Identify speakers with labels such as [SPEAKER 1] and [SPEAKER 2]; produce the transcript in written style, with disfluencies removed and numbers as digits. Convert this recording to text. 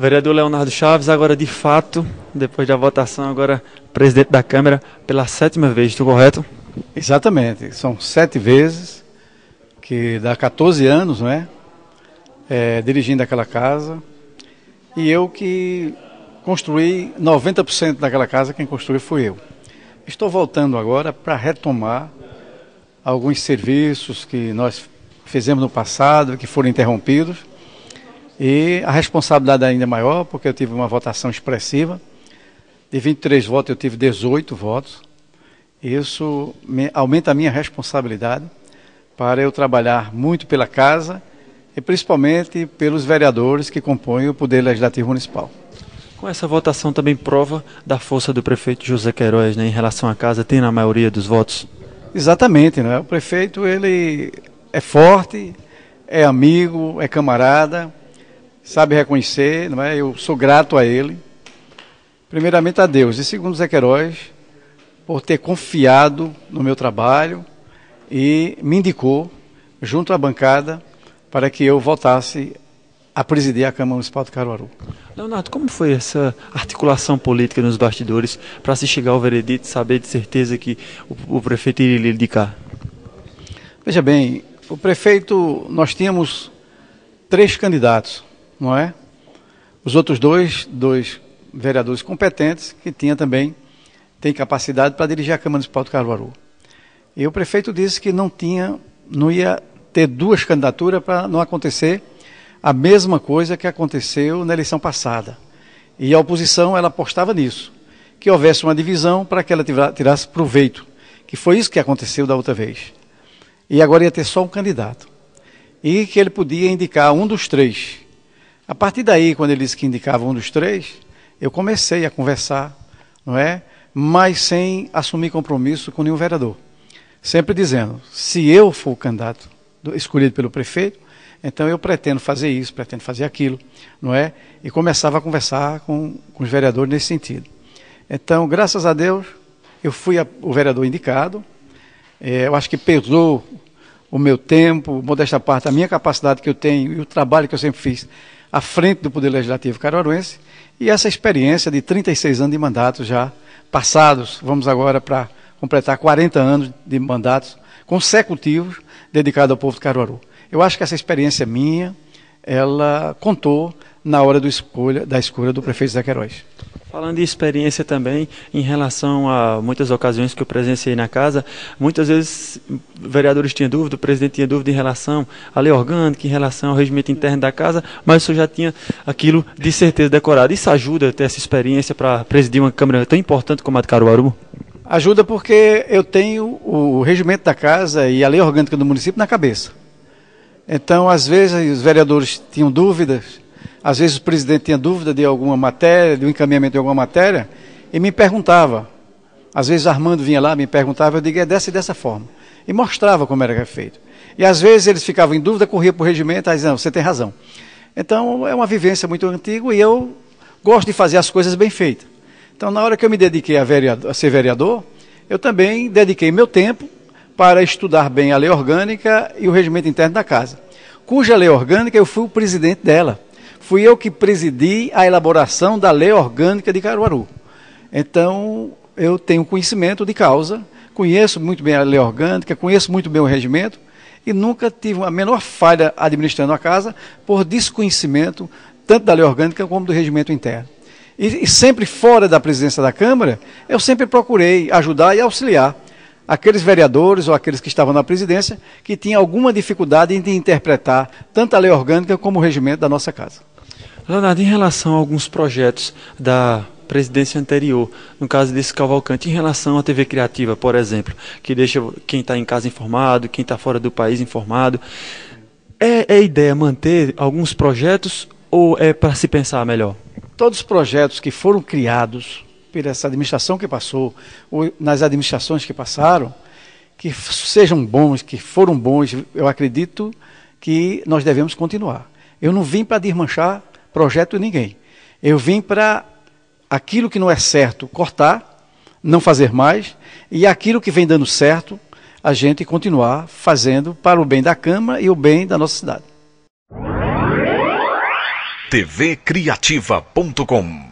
[SPEAKER 1] Vereador Leonardo Chaves, agora de fato, depois da votação, agora presidente da Câmara pela 7ª vez, estou correto?
[SPEAKER 2] Exatamente, são 7 vezes, que dá 14 anos, não é? Dirigindo aquela casa, e eu que construí 90% daquela casa, quem construiu fui eu. Estou voltando agora para retomar alguns serviços que nós fizemos no passado, que foram interrompidos, e a responsabilidade ainda é maior, porque eu tive uma votação expressiva. De 23 votos, eu tive 18 votos. Isso aumenta a minha responsabilidade para eu trabalhar muito pela casa e principalmente pelos vereadores que compõem o Poder Legislativo Municipal.
[SPEAKER 1] Com essa votação também prova da força do prefeito José Queiroz, né, em relação à casa, tem na maioria dos votos?
[SPEAKER 2] Exatamente, né? O prefeito ele é forte, é amigo, é camarada, sabe reconhecer, não é? Eu sou grato a ele, primeiramente a Deus, e segundo Zé Queiroz, por ter confiado no meu trabalho e me indicou junto à bancada para que eu voltasse a presidir a Câmara Municipal de Caruaru.
[SPEAKER 1] Leonardo, como foi essa articulação política nos bastidores para se chegar ao veredito e saber de certeza que o prefeito iria lhe indicar?
[SPEAKER 2] Veja bem, o prefeito, nós tínhamos 3 candidatos, não é? Os outros dois vereadores competentes que têm capacidade para dirigir a Câmara Municipal de Caruaru. E o prefeito disse que não ia ter 2 candidaturas para não acontecer a mesma coisa que aconteceu na eleição passada. E a oposição, ela apostava nisso, que houvesse uma divisão para que ela tirasse proveito, que foi isso que aconteceu da outra vez. E agora ia ter só um candidato. E que ele podia indicar um dos 3. A partir daí, quando ele disse que indicava um dos 3, eu comecei a conversar, não é? Mas sem assumir compromisso com nenhum vereador. Sempre dizendo, se eu for o candidato escolhido pelo prefeito, então eu pretendo fazer isso, pretendo fazer aquilo, não é? E começava a conversar com os vereadores nesse sentido. Então, graças a Deus, eu fui o vereador indicado. Eu acho que pesou o meu tempo, modéstia à parte, a minha capacidade que eu tenho e o trabalho que eu sempre fiz à frente do Poder Legislativo caruaruense e essa experiência de 36 anos de mandato já passados. Vamos agora para completar 40 anos de mandatos consecutivos dedicados ao povo de Caruaru. Eu acho que essa experiência minha, ela contou na hora da escolha do prefeito Zé Queiroz.
[SPEAKER 1] Falando de experiência também, em relação a muitas ocasiões que eu presenciei na casa, muitas vezes vereadores tinham dúvida, o presidente tinha dúvida em relação à lei orgânica, em relação ao regimento interno da casa, mas eu já tinha aquilo de certeza decorado. Isso ajuda a ter essa experiência para presidir uma Câmara tão importante como a de Caruaru?
[SPEAKER 2] Ajuda porque eu tenho o regimento da casa e a lei orgânica do município na cabeça. Então, às vezes, os vereadores tinham dúvidas, às vezes o presidente tinha dúvida de alguma matéria, de um encaminhamento de alguma matéria, e me perguntava. Às vezes Armando vinha lá, me perguntava, eu digo, é dessa e dessa forma. E mostrava como era feito. E às vezes eles ficavam em dúvida, corriam para o regimento, aí diziam, você tem razão. Então, é uma vivência muito antiga e eu gosto de fazer as coisas bem feitas. Então, na hora que eu me dediquei a ser vereador, eu também dediquei meu tempo para estudar bem a lei orgânica e o regimento interno da casa, cuja lei orgânica eu fui o presidente dela. Fui eu que presidi a elaboração da lei orgânica de Caruaru. Então, eu tenho conhecimento de causa, conheço muito bem a lei orgânica, conheço muito bem o regimento e nunca tive a menor falha administrando a casa por desconhecimento tanto da lei orgânica como do regimento interno. E sempre fora da presidência da Câmara, eu sempre procurei ajudar e auxiliar aqueles vereadores ou aqueles que estavam na presidência que tinham alguma dificuldade em interpretar tanto a lei orgânica como o regimento da nossa casa.
[SPEAKER 1] Leonardo, em relação a alguns projetos da presidência anterior, no caso desse Cavalcante, em relação à TV Criativa, por exemplo, que deixa quem está em casa informado, quem está fora do país informado, é ideia manter alguns projetos ou é para se pensar melhor?
[SPEAKER 2] Todos os projetos que foram criados por essa administração que passou, ou nas administrações que passaram, que sejam bons, que foram bons, eu acredito que nós devemos continuar. Eu não vim para desmanchar projeto de ninguém. Eu vim para aquilo que não é certo cortar, não fazer mais, e aquilo que vem dando certo, a gente continuar fazendo para o bem da Câmara e o bem da nossa cidade.
[SPEAKER 3] tvcriativa.com